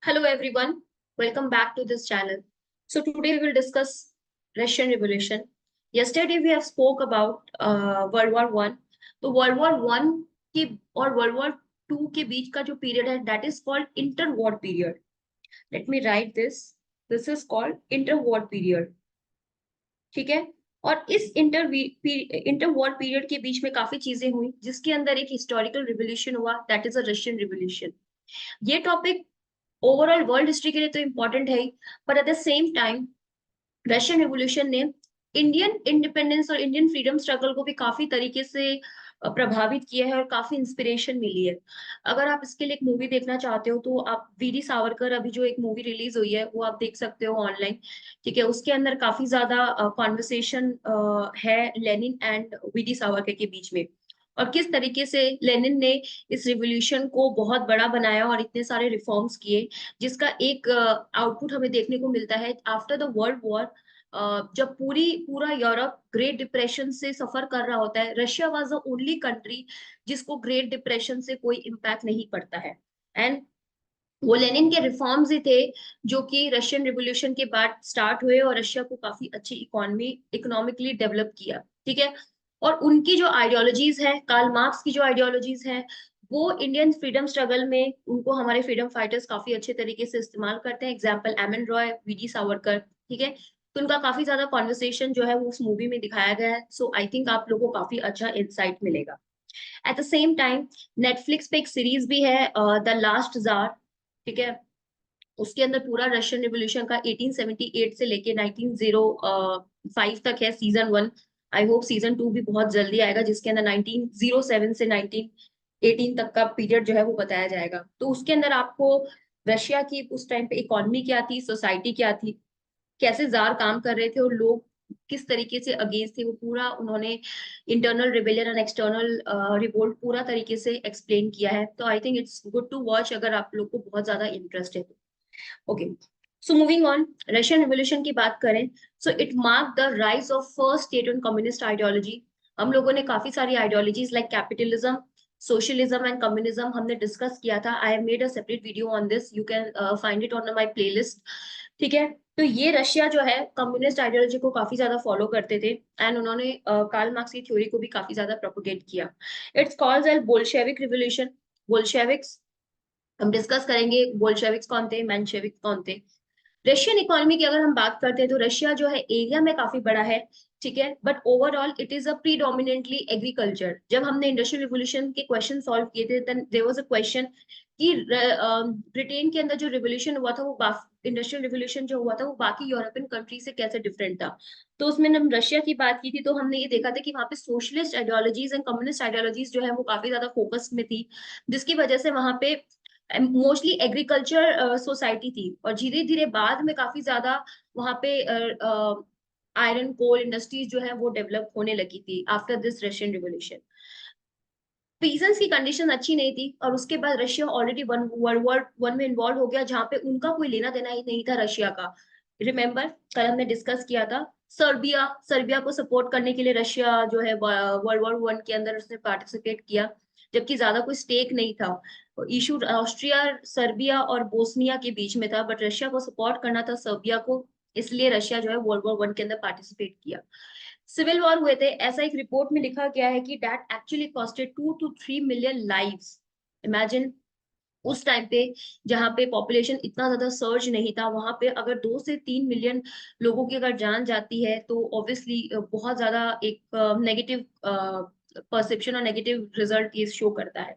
Hello everyone, welcome back to this channel. So today we will discuss Russian Revolution. Yesterday we have spoke about World War One. तो World War One की और World War Two के बीच का जो period है, that is called interwar period. Let me write this. This is called interwar period. ठीक है. और इस इंटरवॉर पीरियड के बीच में काफी चीजें हुई, जिसके अंदर एक हिस्टोरिकल रिवोल्यूशन हुआ, that is a Russian revolution. ये टॉपिक ओवरऑल वर्ल्ड हिस्ट्री के लिए तो इम्पोर्टेंट है ही, पर at the same time Russian revolution ने इंडियन इंडिपेंडेंस और इंडियन फ्रीडम स्ट्रगल को भी काफी तरीके से प्रभावित किया है और काफी इंस्पिरेशन मिली है. अगर आप इसके लिए एक मूवी देखना चाहते हो तो आप वीडी सावरकर, अभी जो एक मूवी रिलीज हुई है वो आप देख सकते हो ऑनलाइन. ठीक है, उसके अंदर काफी ज्यादा कॉन्वर्सेशन है लेनिन एंड वीडी सावरकर के बीच में, और किस तरीके से लेनिन ने इस रिवोल्यूशन को बहुत बड़ा बनाया और इतने सारे रिफॉर्म्स किए, जिसका एक आउटपुट हमें देखने को मिलता है आफ्टर द वर्ल्ड वॉर. जब पूरा यूरोप ग्रेट डिप्रेशन से सफर कर रहा होता है, Russia was the only country जिसको ग्रेट डिप्रेशन से कोई इम्पैक्ट नहीं पड़ता है. एंड वो लेनिन के रिफॉर्म्स ही थे जो कि रशियन रिवोल्यूशन के बाद स्टार्ट हुए और रशिया को काफी अच्छी इकोनॉमिकली डेवलप किया. ठीक है. और उनकी जो आइडियोलॉजीज है, कार्ल मार्क्स की जो आइडियोलॉजीज है, वो इंडियन फ्रीडम स्ट्रगल में उनको हमारे फ्रीडम फाइटर्स काफी अच्छे तरीके से इस्तेमाल करते हैं. Example MN Roy, VD Savarkar. ठीक है. तो उनका काफी ज्यादा कॉन्वर्सेशन जो है वो उस मूवी में दिखाया गया है. सो आई थिंक आप लोगों को काफी अच्छा इंसाइट मिलेगा. At the same time Netflix पे एक सीरीज भी है, द लास्ट जार. ठीक है. उसके अंदर पूरा रशियन रिवोल्यूशन का 1878 से लेके 1905 तक है season one. I hope season two भी बहुत जल्दी आएगा, जिसके अंदर 1907 से 1918 तक का पीरियड जो है वो बताया जाएगा. तो उसके अंदर आपको रशिया की उस टाइम पे इकोनॉमी क्या थी, सोसाइटी क्या थी, कैसे जार काम कर रहे थे और लोग किस तरीके से अगेंस्ट थे, वो पूरा उन्होंने इंटरनल रिबेलियन और एक्सटर्नल रिवोल्ट पूरा तरीके से एक्सप्लेन किया है. तो I think it's good to watch अगर आप लोग को बहुत ज्यादा इंटरेस्ट है तो. Okay. So moving on, Russian revolution की बात करें, so it mark the rise of first state on communist ideology. हम लोगों ने काफी सारी ideologies like capitalism, socialism and communism हमने डिस्कस किया था. I have made a separate video on this, you can find it on my playlist. ठीक है. तो ये रशिया जो है कम्युनिस्ट आइडियोलॉजी को काफी ज्यादा फॉलो करते थे, एंड उन्होंने कार्ल मार्क्स की थ्योरी को भी काफी ज्यादा प्रोपोगेट किया. It's called as Bolshevik revolution. Bolsheviks हम डिस्कस करेंगे, बोल्शेविक्स कौन थे, मेंशेविक्स कौन थे. रशियन इकोनॉमी की अगर हम बात करते हैं तो रशिया जो है एरिया में काफी बड़ा है. ठीक है. But overall it is a predominantly agriculture. जब हमने इंडस्ट्रियल रिवोल्यूशन के क्वेश्चन सॉल्व किए थे, then there was a question कि ब्रिटेन के अंदर जो रिवोल्यूशन हुआ था, वो इंडस्ट्रियल रिवोल्यूशन जो हुआ था वो बाकी यूरोपियन कंट्री से कैसे डिफरेंट था. तो उसमें हम रशिया की बात की थी, तो हमने ये देखा था कि वहाँ पे socialist ideologies and communist ideologies जो है वो काफी ज्यादा फोकस में थी, जिसकी वजह से वहां पे मोस्टली एग्रीकल्चर सोसाइटी थी. और धीरे धीरे बाद में काफी ज्यादा वहां पे आयरन कोल इंडस्ट्रीज जो है वो डेवलप होने लगी थी after this Russian revolution. Peasants की कंडीशन अच्छी नहीं थी, और उसके बाद Russia already world War one में इन्वॉल्व हो गया, जहां पे उनका कोई लेना देना ही नहीं था रशिया का. रिमेम्बर कल हमने डिस्कस किया था, सर्बिया सर्बिया को सपोर्ट करने के लिए रशिया जो है वर्ल्ड वॉर वन के अंदर उसने पार्टिसिपेट किया, जबकि ज्यादा कोई स्टेक नहीं था. इशू ऑस्ट्रिया, सर्बिया और बोस्निया के बीच में था, बट रशिया को सपोर्ट करना था सर्बिया को, इसलिए रशिया जो है वर्ल्ड वॉर वन के अंदर पार्टिसिपेट किया. सिविल वॉर हुए थे, ऐसा एक रिपोर्ट में लिखा गया है कि that actually costed 2 to 3 million lives. Imagine उस टाइम पे जहाँ पे पॉपुलेशन इतना ज्यादा सर्ज नहीं था, वहां पे अगर 2 से 3 मिलियन लोगों की अगर जान जाती है तो ऑब्वियसली बहुत ज्यादा एक नेगेटिव परसेप्शन और नेगेटिव रिजल्ट ये शो करता है.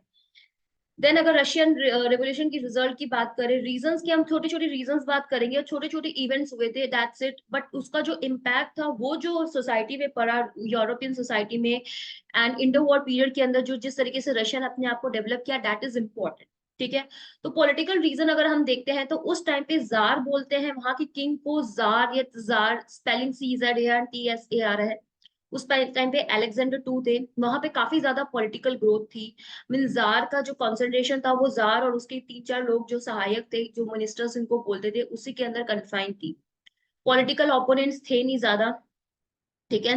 देन अगर रशियन रेवोल्यूशन की रिजल्ट की बात करें, रीजंस की हम छोटे छोटे रीजंस बात करेंगे, और छोटे छोटे इवेंट्स हुए थे, दैट्स इट. बट उसका जो इम्पैक्ट था वो जो सोसाइटी में पड़ा, यूरोपियन सोसाइटी में एंड इंडो वॉर पीरियड के अंदर जो जिस तरीके से रशियन अपने आप को डेवलप किया, दैट इज इम्पोर्टेंट. ठीक है. तो पॉलिटिकल रीजन अगर हम देखते हैं तो उस टाइम पे जार बोलते हैं, वहां की किंग को जार या जार, स्पेलिंग CZARTSAR है. उस टाइम पे अलेक्जेंडर टू थे, वहां पे काफी ज्यादा पॉलिटिकल ग्रोथ थी. मीन जार का जो कॉन्सेंट्रेशन था वो जार और उसके 3-4 लोग जो सहायक थे, जो मिनिस्टर्स इनको बोलते थे, उसी के अंदर कन्फाइंड थी. पॉलिटिकल ओपोनेंट्स थे नहीं ज्यादा. ठीक है।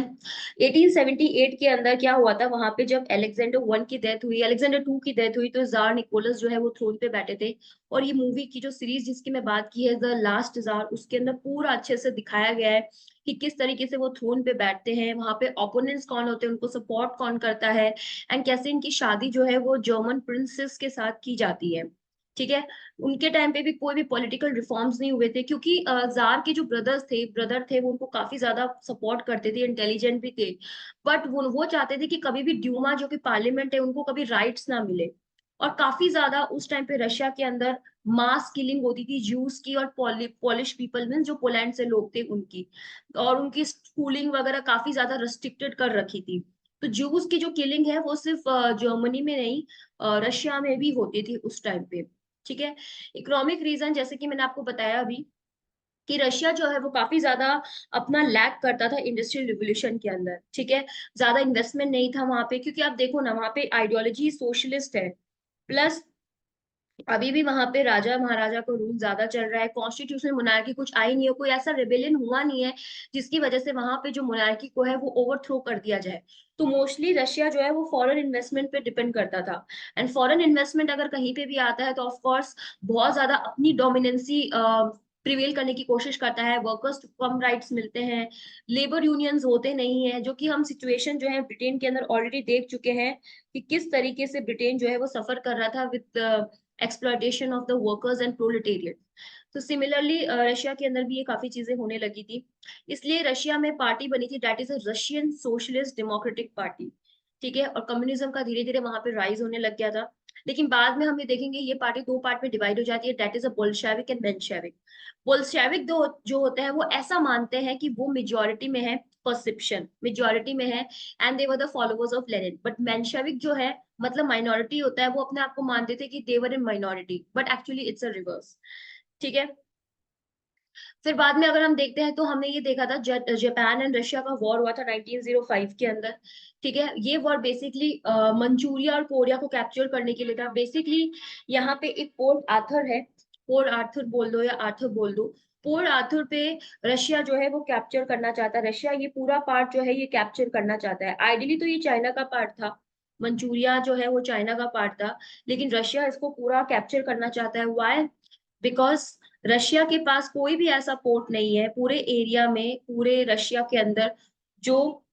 1878 के अंदर क्या हुआ था वहां पे, जब अलेक्जेंडर वन की डेथ हुई, अलेक्जेंडर टू की डेथ हुई, तो जार निकोलस जो है वो थ्रोन पे बैठे थे। और ये मूवी की जो सीरीज जिसकी मैं बात की है, द लास्ट जार, उसके अंदर पूरा अच्छे से दिखाया गया है कि किस तरीके से वो थ्रोन पे बैठते हैं, वहां पे ओपोनेंट्स कौन होते हैं, उनको सपोर्ट कौन करता है, एंड कैसे इनकी शादी जो है वो जर्मन प्रिंसेस के साथ की जाती है। ठीक है। उनके टाइम पे भी कोई भी पॉलिटिकल रिफॉर्म्स नहीं हुए थे, क्योंकि जार के जो ब्रदर थे वो उनको काफी ज्यादा सपोर्ट करते थे, इंटेलिजेंट भी थे। बट वो चाहते थे कि कभी भी ड्यूमा जो कि पार्लियामेंट है उनको कभी राइट्स ना मिले। और काफी ज्यादा उस टाइम पे रशिया के अंदर मास किलिंग होती थी ज्यूस की, और पॉलिश पीपल में जो पोलैंड से लोग थे उनकी, और उनकी स्कूलिंग वगैरह काफी ज्यादा रिस्ट्रिक्टेड कर रखी थी। तो ज्यूस की जो किलिंग है वो सिर्फ जर्मनी में नहीं, रशिया में भी होती थी उस टाइम पे। ठीक है। इकोनॉमिक रीजन, जैसे कि मैंने आपको बताया अभी, कि रशिया जो है वो काफी ज्यादा अपना लैक करता था इंडस्ट्रियल रिवोल्यूशन के अंदर। ठीक है। ज्यादा इन्वेस्टमेंट नहीं था वहां पे, क्योंकि आप देखो ना, वहां पे आइडियोलॉजी सोशलिस्ट है, प्लस अभी भी वहां पे राजा महाराजा का रूल ज्यादा चल रहा है, कॉन्स्टिट्यूशनल मोनार्की कुछ आई नहीं है, कोई ऐसा रेबेलियन हुआ नहीं है जिसकी वजह से वहां पे जो मोनार्की को है वो ओवरथ्रो कर दिया जाए। तो मोस्टली रशिया जो है वो फॉरेन इन्वेस्टमेंट पे डिपेंड करता था। एंड फॉरेन इन्वेस्टमेंट अगर कहीं पे भी आता है तो ऑफ कोर्स बहुत ज्यादा अपनी डोमिनेंसी प्रिवेल करने की कोशिश करता है, वर्कर्स को कम राइट्स मिलते हैं, लेबर यूनियंस होते नहीं है, जो कि हम सिचुएशन जो है ब्रिटेन के अंदर ऑलरेडी देख चुके हैं कि किस तरीके से ब्रिटेन जो है वो सफर कर रहा था with exploitation of the workers and proletariat. तो सिमिलरली रशिया के अंदर भी ये काफी चीजें होने लगी थी। इसलिए रशिया में पार्टी बनी थी, that is a Russian socialist democratic party. ठीक है। और कम्युनिज्म का धीरे धीरे वहां पे राइज होने लग गया था। लेकिन बाद में हम ये देखेंगे ये पार्टी दो पार्ट में डिवाइड हो जाती है, that is a Bolshevik and Menshevik. Bolshevik दो जो होते हैं वो ऐसा मानते हैं कि वो मेजोरिटी में है, परसेप्शन मेजोरिटी में है, and they were the followers of Lenin. But Menshevik जो है मतलब माइनॉरिटी होता है, वो अपने आप को मानते थे कि they were in minority, but actually it's a reverse. ठीक है। फिर बाद में अगर हम देखते हैं तो हमने ये देखा था जापान एंड रशिया का वॉर हुआ था 1905 के अंदर। ठीक है। ये वॉर बेसिकली मंचूरिया और कोरिया को कैप्चर करने के लिए था बेसिकली। यहाँ पे एक पोर्ट आर्थर है, पोर्ट आर्थर बोल दो या आर्थर बोल दो, पोर्ट आर्थर पे रशिया जो है वो कैप्चर करना चाहता है। रशिया ये पूरा पार्ट जो है ये कैप्चर करना चाहता है। आइडियली तो ये चाइना का पार्ट था, मंचूरिया जो है वो चाइना का पार्ट था, लेकिन रशिया इसको पूरा कैप्चर करना चाहता है। वाई? बिकॉज रशिया के पास कोई भी ऐसा पोर्ट नहीं है पूरे एरिया में, पूरे रशिया के अंदर, जो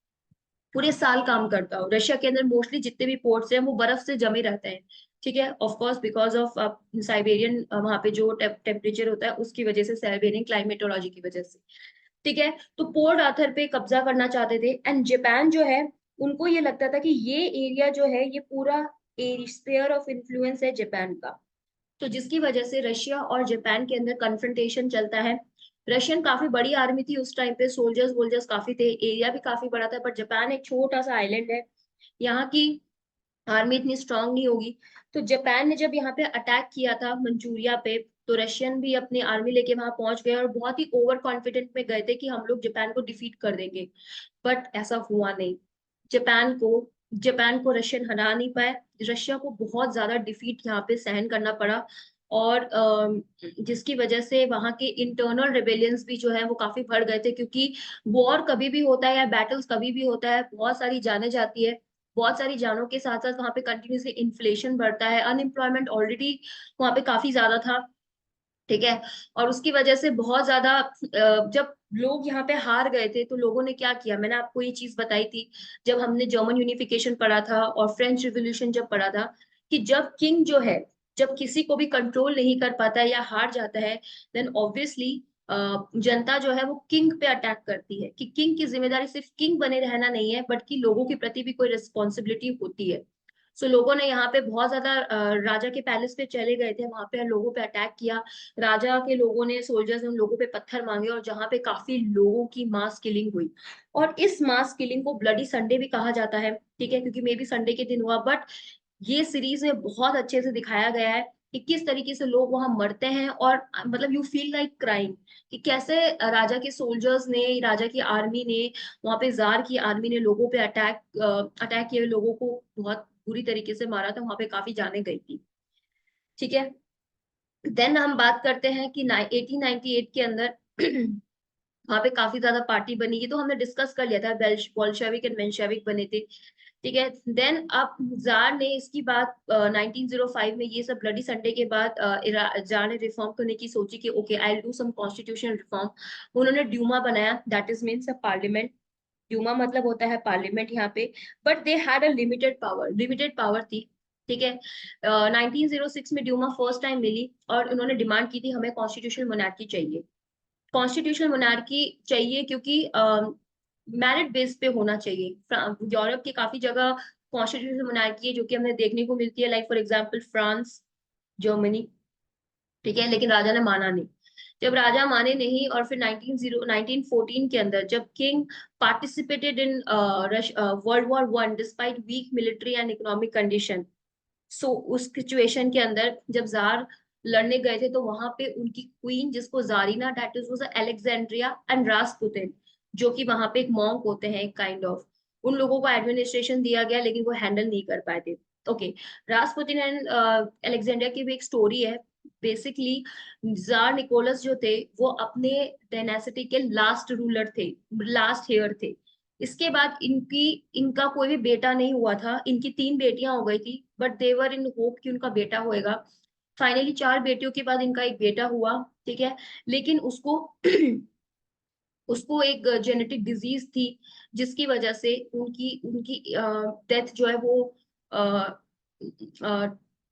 पूरे साल काम करता हो। रशिया के अंदर मोस्टली जितने भी पोर्ट्स हैं वो बर्फ से जमे रहते हैं। ठीक है। Of course because of Siberian वहां पे जो टेम्परेचर होता है उसकी वजह से, साइबेरियन क्लाइमेटोलॉजी की वजह से। ठीक है। तो पोर्ट आर्थर पे कब्जा करना चाहते थे। एंड जापान जो है उनको ये लगता था कि ये एरिया जो है ये पूरा स्पेयर ऑफ इन्फ्लुएंस है जापान का। तो जिसकी वजह से रशिया और जापान के अंदर कन्फ्रंटेशन चलता है। रशियन काफी बड़ी आर्मी थी उस टाइम पे, सोल्जर्स वोल्जर्स काफी थे, एरिया भी काफी बड़ा था, बट जापान एक छोटा सा आइलैंड है, यहाँ की आर्मी इतनी स्ट्रांग नहीं होगी। तो जापान ने जब यहाँ पे अटैक किया था मंचूरिया पे, तो रशियन भी अपनी आर्मी लेके वहां पहुंच गए और बहुत ही ओवर कॉन्फिडेंट में गए थे कि हम लोग जापान को डिफीट कर देंगे। बट ऐसा हुआ नहीं। जापान को जापान को रशियन हरा नहीं पाए। रशिया को बहुत ज्यादा डिफीट यहाँ पे सहन करना पड़ा। और जिसकी वजह से वहां के इंटरनल रेबेलियंस भी जो है वो काफी बढ़ गए थे, क्योंकि वॉर कभी भी होता है या बैटल्स कभी भी होता है, बहुत सारी जाने जाती है। बहुत सारी जानों के साथ साथ वहां पे कंटिन्यूसली इन्फ्लेशन बढ़ता है, अनएम्प्लॉयमेंट ऑलरेडी वहां पे काफी ज्यादा था। ठीक है। और उसकी वजह से बहुत ज्यादा जब लोग यहाँ पे हार गए थे तो लोगों ने क्या किया, मैंने आपको ये चीज बताई थी जब हमने जर्मन यूनिफिकेशन पढ़ा था और फ्रेंच रिवोल्यूशन जब पढ़ा था, कि जब किंग जो है, जब किसी को भी कंट्रोल नहीं कर पाता है या हार जाता है, देन ऑब्वियसली जनता जो है वो किंग पे अटैक करती है, कि किंग की जिम्मेदारी सिर्फ किंग बने रहना नहीं है, बट कि लोगों के प्रति भी कोई रिस्पॉन्सिबिलिटी होती है। सो लोगों ने यहाँ पे बहुत ज्यादा राजा के पैलेस पे चले गए थे, वहां पे लोगों पे अटैक किया। राजा के लोगों ने, सोल्जर्स ने उन लोगों पे पत्थर मांगे, और जहां पे काफी लोगों की मास किलिंग हुई। और इस मास किलिंग को ब्लडी संडे भी कहा जाता है। ठीक है। क्योंकि मे बी संडे के दिन हुआ, बट ये सीरीज में बहुत अच्छे से दिखाया गया है कि किस तरीके से लोग वहां मरते हैं, और मतलब यू फील लाइक क्राइम, कि कैसे राजा के सोल्जर्स ने, राजा की आर्मी ने, वहां पे जार की आर्मी ने लोगों पे अटैक किए, लोगों को बहुत बुरी तरीके से मारा था, वहां पे काफी जाने गई थी। ठीक है। देन हम बात करते हैं कि 1898 के अंदर वहां पे काफी ज्यादा पार्टी बनी, ये तो हमने डिस्कस कर लिया था, बोल्शेविक एंड मेंशेविक बने थे। ठीक है, देन अब जार ने इसकी बात 1905 में, ये सब ब्लडी संडे के बाद जार ने रिफॉर्म करने की सोची कि okay I will do some constitutional reform. उन्होंने ड्यूमा बनाया, that is means a parliament. Duma मतलब होता है पार्लियामेंट यहाँ पे। But they had a limited power थी। ठीक है, 1906 में ड्यूमा फर्स्ट टाइम मिली और उन्होंने डिमांड की थी हमें कॉन्स्टिट्यूशनल मोनार्की चाहिए। कॉन्स्टिट्यूशनल मोनार्की चाहिए क्योंकि मेरिट बेस पे होना चाहिए। यूरोप की काफी जगह कॉन्स्टिट्यूशनल मोनार्की है जो कि हमें देखने को मिलती है, like for example France, Germany. ठीक है, लेकिन राजा ने माना नहीं। जब राजा माने नहीं और फिर 1914 के अंदर जब king participated in World War One despite weak military and economic condition, so उस सिचुएशन के अंदर जब जार लड़ने गए थे तो वहां पे उनकी क्वीन, जिसको जारीना, that is was Alexandria and Rasputin, जो कि वहां पे एक मॉन्क होते हैं काइंड ऑफ, उन लोगों को एडमिनिस्ट्रेशन दिया गया लेकिन वो हैंडल नहीं कर पाए थे। ओके, रासपुतिन एंड अलेक्जेंड्रिया की भी एक स्टोरी है। बेसिकली जार निकोलस जो थे वो अपने डायनेसिटी के लास्ट रूलर थे, लास्ट हेयर थे। इसके बाद इनका कोई भी बेटा नहीं हुआ था, इनकी तीन बेटियां हो गई थी, बट देवर इन होप कि उनका बेटा होएगा। फाइनली चार बेटियों के बाद इनका एक बेटा हुआ। ठीक है, लेकिन उसको उसको एक जेनेटिक डिजीज थी, जिसकी वजह से उनकी उनकी डेथ जो है वो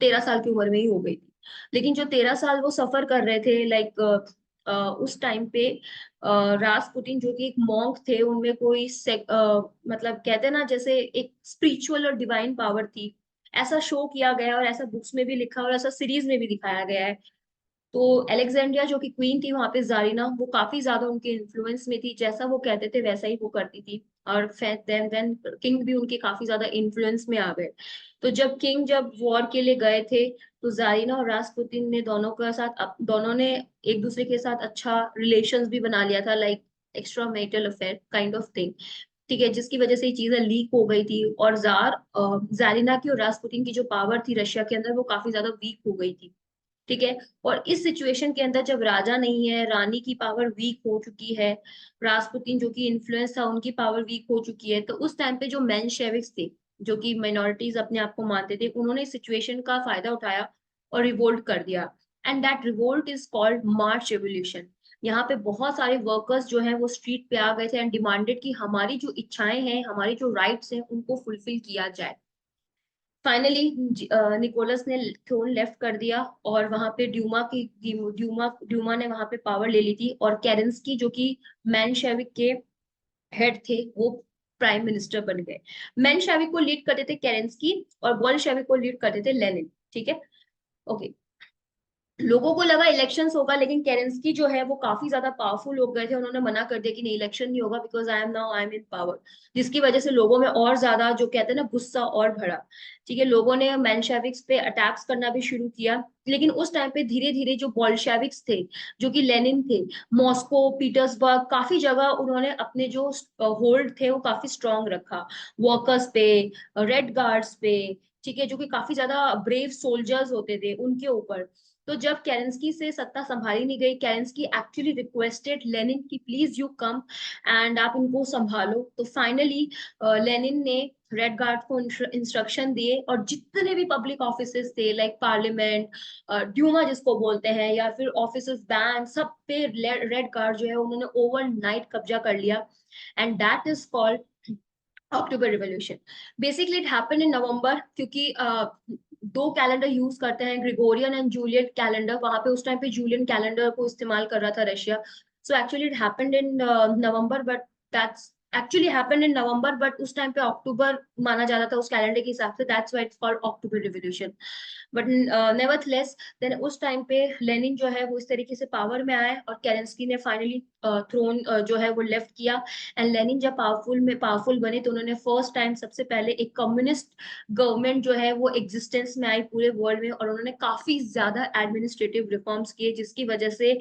13 साल की उम्र में ही हो गई थी। लेकिन जो 13 साल वो सफर कर रहे थे, लाइक उस टाइम पे रासपुटिन जो कि एक मॉन्क थे, उनमें कोई मतलब कहते हैं ना जैसे एक स्पिरिचुअल और डिवाइन पावर थी। ऐसा शो किया गया और ऐसा बुक्स में भी लिखा और ऐसा सीरीज में भी दिखाया गया है। तो अलेक्जेंड्रिया जो कि क्वीन थी वहां पे, जारीना, वो काफी ज्यादा उनके इन्फ्लुएंस में थी, जैसा वो कहते थे वैसा ही वो करती थी। और देन किंग भी उनके काफी ज्यादा इन्फ्लुएंस में आ गए। तो जब वॉर के लिए गए थे तो जारीना और रासपुतिन ने दोनों ने एक दूसरे के साथ अच्छा रिलेशंस भी बना लिया था, like extra marital affair kind of thing. ठीक है, जिसकी वजह से ये चीजें लीक हो गई थी और जारीना की और रासपुतिन की जो पावर थी रशिया के अंदर वो काफी ज्यादा वीक हो गई थी। ठीक है, और इस सिचुएशन के अंदर जब राजा नहीं है, रानी की पावर वीक हो चुकी है, रासपुतीन जो कि इन्फ्लुएंस था उनकी पावर वीक हो चुकी है, तो उस टाइम पे जो मेंशेविक्स थे, जो कि माइनॉरिटीज अपने आप को मानते थे, उन्होंने इस सिचुएशन का फायदा उठाया और रिवोल्ट कर दिया। And that revolt is called March revolution. यहाँ पे बहुत सारे वर्कर्स जो हैं वो स्ट्रीट पे आ गए थे एंड डिमांडेड कि हमारी जो इच्छाएं हैं, हमारी जो राइट्स हैं, उनको फुलफिल किया जाए। फाइनली निकोलस ने थ्रोन लेफ्ट कर दिया और वहां पे ड्यूमा ने वहां पे पावर ले ली थी, और केरेंस्की जो कि मेनशेविक के हेड थे वो प्राइम मिनिस्टर बन गए। मेनशेविक को लीड करते थे केरेंस्की और बोल्शेविक को लीड करते थे लेनिन। ठीक है, ओके। लोगों को लगा इलेक्शंस होगा, लेकिन केरेंस्की जो है वो काफी ज्यादा पावरफुल हो गए थे, उन्होंने मना कर दिया कि नहीं, इलेक्शन नहीं होगा because I am in power. जिसकी वजह से लोगों में और ज्यादा जो कहते हैं ना गुस्सा और बढ़ा। ठीक है, लोगों ने मेंशेविक्स पे अटैक्स करना भी शुरू किया। लेकिन उस टाइम पे धीरे धीरे जो बोल्शेविक्स थे, जो कि लेनिन थे, मॉस्को, पीटर्सबर्ग, काफी जगह उन्होंने अपने जो होल्ड थे वो काफी स्ट्रांग रखा, वर्कर्स पे, रेड गार्ड्स पे। ठीक है, जो कि काफी ज्यादा ब्रेव सोल्जर्स होते थे उनके ऊपर। तो जब केरेंस्की से सत्ता संभाली नहीं गई, केरेंस्की एक्चुअली रिक्वेस्टेड लेनिन कि प्लीज यू कम एंड आप इनको संभालो। तो फाइनली लेनिन ने रेड गार्ड को इंस्ट्रक्शन दिए और जितने भी पब्लिक ऑफिसेस थे, लाइक पार्लियामेंट, ड्यूमा जिसको बोलते हैं, या फिर ऑफिसेस, बैंक, सब पे रेड गार्ड जो है उन्होंने ओवरनाइट कब्जा कर लिया। And that is called October Revolution. Basically it happened in November, क्योंकि दो कैलेंडर यूज करते हैं, ग्रिगोरियन एंड जूलियन कैलेंडर। वहां पे उस टाइम पे जूलियन कैलेंडर को इस्तेमाल कर रहा था Russia. So actually it happened in November, but that's actually happened in November, but उस टाइम पे अक्टूबर माना जाता था उस कैलेंडर के हिसाब से, that's why it's called October Revolution. But nevertheless then उस टाइम पे लेनिन जो है वो इस तरीके से पावर में आया और केरेंस्की ने फाइनली थ्रोन जो है वो लेफ्ट किया। एंड लेनिन जब पावरफुल बने तो उन्होंने फर्स्ट टाइम सबसे पहले एक कम्युनिस्ट गवर्नमेंट जो है वो एग्जिस्टेंस में आई पूरे वर्ल्ड में, और उन्होंने काफी ज्यादा एडमिनिस्ट्रेटिव रिफॉर्म्स किए, जिसकी वजह से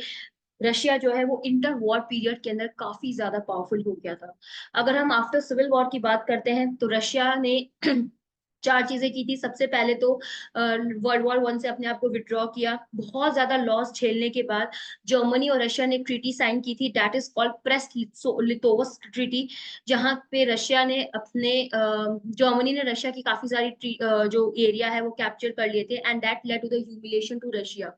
रशिया जो है वो इंटर वॉर पीरियड के अंदर काफी ज्यादा पावरफुल हो गया था। अगर हम आफ्टर सिविल वॉर की बात करते हैं तो रशिया ने चार चीजें की थी। सबसे पहले तो वर्ल्ड वॉर 1 से अपने आप को विड्रॉ किया। बहुत ज्यादा लॉस झेलने के बाद जर्मनी और रशिया ने ट्रीटी साइन की थी, that is called Brest Litovsk treaty, जहां पे रशिया ने अपने जर्मनी ने रशिया की काफी सारी जो एरिया है वो कैप्चर कर लिए थे, and that led to the humiliation to Russia.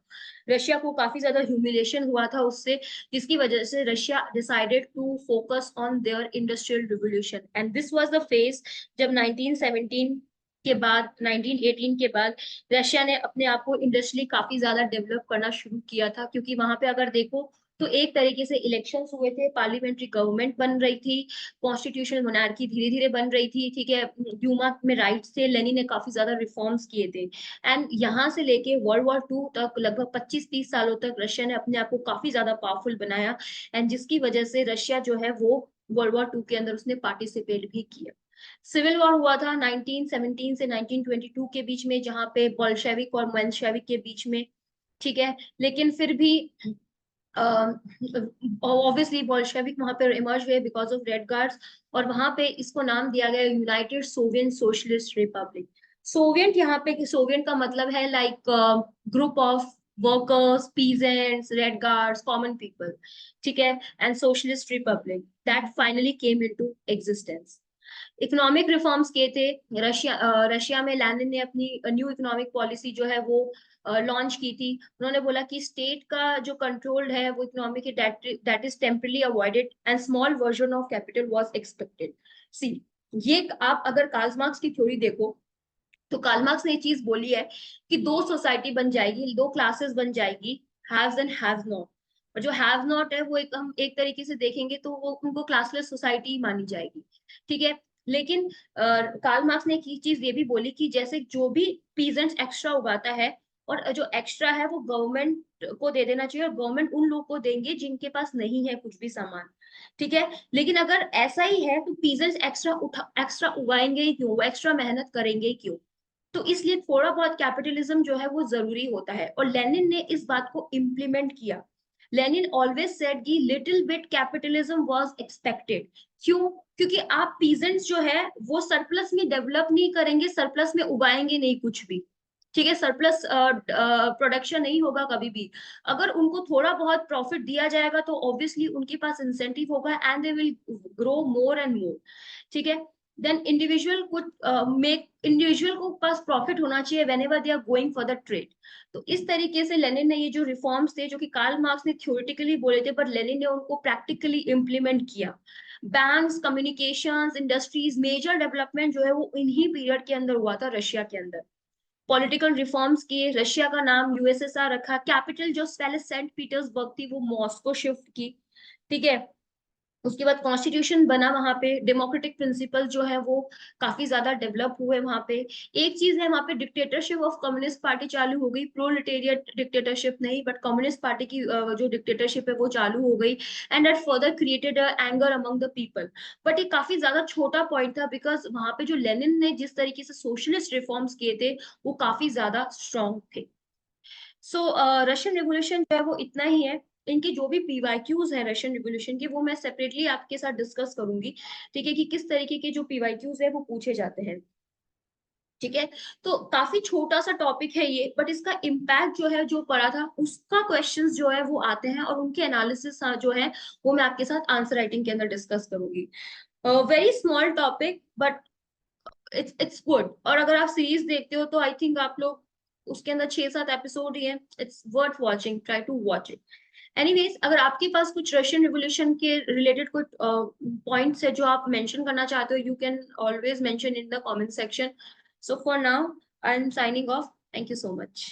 Russia को काफी ज्यादा ह्यूमिलेशन हुआ था उससे, जिसकी वजह से Russia decided to focus on their industrial revolution, and this was the phase जब 1917 के बाद, 1918 के बाद रशिया ने अपने आप को इंडस्ट्रियली काफी ज्यादा डेवलप करना शुरू किया था। क्योंकि वहां पे अगर देखो तो एक तरीके से इलेक्शंस हुए थे, पार्लियामेंट्री गवर्नमेंट बन रही थी, कॉन्स्टिट्यूशनल मोनार्की धीरे धीरे बन रही थी, ठीक है, ड्यूमा में राइट्स थे, लेनिन ने काफी ज्यादा रिफॉर्म्स किए थे। एंड यहाँ से लेके वर्ल्ड वॉर 2 तक लगभग 25-30 सालों तक रशिया ने अपने आप को काफी ज्यादा पावरफुल बनाया, एंड जिसकी वजह से रशिया जो है वो वर्ल्ड वॉर 2 के अंदर उसने पार्टिसिपेट भी किया। सिविल वॉर हुआ था 1917 से 1922 के बीच में, जहां पे बोल्शेविक और मेंशेविक के बीच में, ठीक है। लेकिन फिर भी ऑब्वियसली बोल्शेविक वहां पे इमर्ज हुए बिकॉज ऑफ रेड गार्ड्स, और वहां पे इसको नाम दिया गया United Soviet socialist Republic. Soviet यहाँ पे, सोवियत का मतलब है like group of workers, peasants, red guards, common people, ठीक है, and socialist Republic that finally came into existence. Economic reforms किए थे रशिया में। लेनिन ने अपनी न्यू इकोनॉमिक पॉलिसी जो है वो लॉन्च की थी। उन्होंने बोला कि स्टेट का जो कंट्रोल है वो इकोनॉमी के, that is temporarily avoided and small version of capital was expected. See, ये आप अगर कार्ल मार्क्स की थ्योरी देखो तो कार्ल मार्क्स ने ये चीज बोली है कि दो सोसाइटी बन जाएगी, दो क्लासेस बन जाएगी, हैव्स एंड हैव नॉट। और जो हैव नॉट है वो एक, हम एक तरीके से देखेंगे तो वो उनको क्लासलेस सोसाइटी मानी जाएगी, ठीक है। लेकिन कार्ल मार्क्स ने एक चीज ये भी बोली कि जैसे जो भी पीजेंट्स एक्स्ट्रा उगाता है, और जो एक्स्ट्रा है वो गवर्नमेंट को दे देना चाहिए, और गवर्नमेंट उन लोग को देंगे जिनके पास नहीं है कुछ भी सामान, ठीक है। लेकिन अगर ऐसा ही है तो पीजेंट्स एक्स्ट्रा उगाएंगे ही क्यों, वो एक्स्ट्रा मेहनत करेंगे ही क्यों। तो इसलिए थोड़ा बहुत कैपिटलिज्म जो है वो जरूरी होता है, और लेनिन ने इस बात को इम्प्लीमेंट किया। लेनिन ऑलवेज सेड कि little bit capitalism was expected. क्यों? क्योंकि आप पीजेंट्स जो है वो सरप्लस में डेवलप नहीं करेंगे, सरप्लस में उगाएंगे नहीं कुछ भी, ठीक है। सरप्लस प्रोडक्शन नहीं होगा कभी भी। अगर उनको थोड़ा बहुत प्रॉफिट दिया जाएगा तो ऑब्वियसली उनके पास इंसेंटिव होगा and they will grow more and more, ठीक है। Then individual could make, individual को पास प्रॉफिट होना चाहिए whenever they are going for the trade. तो इस तरीके से लेनिन ने ये जो रिफॉर्म्स थे, जो कि कार्ल मार्क्स ने थ्योरेटिकली बोले थे, पर लेनिन ने उनको प्रैक्टिकली इम्प्लीमेंट किया। Banks, communications, industries, major development जो है वो इन्हीं पीरियड के अंदर हुआ था रशिया के अंदर। पॉलिटिकल रिफॉर्म्स किए, रशिया का नाम यूएसएसआर रखा, कैपिटल जो पहले सेंट पीटर्सबर्ग थी वो मॉस्को शिफ्ट की, ठीक है। उसके बाद कॉन्स्टिट्यूशन बना वहां पे, डेमोक्रेटिक प्रिंसिपल जो है वो काफी ज्यादा डेवलप हुए वहां पे। एक चीज है, वहां पे डिक्टेटरशिप ऑफ कम्युनिस्ट पार्टी चालू हो गई, प्रोलेटेरियट डिक्टेटरशिप नहीं, बट कम्युनिस्ट पार्टी की जो डिक्टेटरशिप है वो चालू हो गई, and that further created anger among the people. But ये काफी ज्यादा छोटा पॉइंट था, बिकॉज वहां पे जो लेनिन ने जिस तरीके से सोशलिस्ट रिफॉर्म्स किए थे वो काफी ज्यादा स्ट्रॉन्ग थे। सो रशियन रेवोल्यूशन जो है वो इतना ही है। इनके जो भी पीवाईक्यूज है रशियन रिवोल्यूशन के, वो मैं सेपरेटली आपके साथ डिस्कस करूंगी, ठीक है, कि किस तरीके के जो पीवाईक्यूज है वो पूछे जाते हैं, ठीक है। तो काफी छोटा सा टॉपिक है ये, बट इसका इम्पैक्ट जो है जो पड़ा था उसका क्वेश्चंस जो है वो आते हैं, और उनके एनालिसिस जो है वो मैं आपके साथ आंसर राइटिंग के अंदर डिस्कस करूंगी। Very small topic but it's good. और अगर आप सीरीज देखते हो तो आई थिंक आप लोग, उसके अंदर 6-7 एपिसोड ही है, it's worth watching, try to watch it. Anyways, अगर आपके पास कुछ रशियन रिवोल्यूशन के रिलेटेड कुछ पॉइंट्स है जो आप मेंशन करना चाहते हो, you can always mention in the comment section. So for now I am signing off, thank you so much.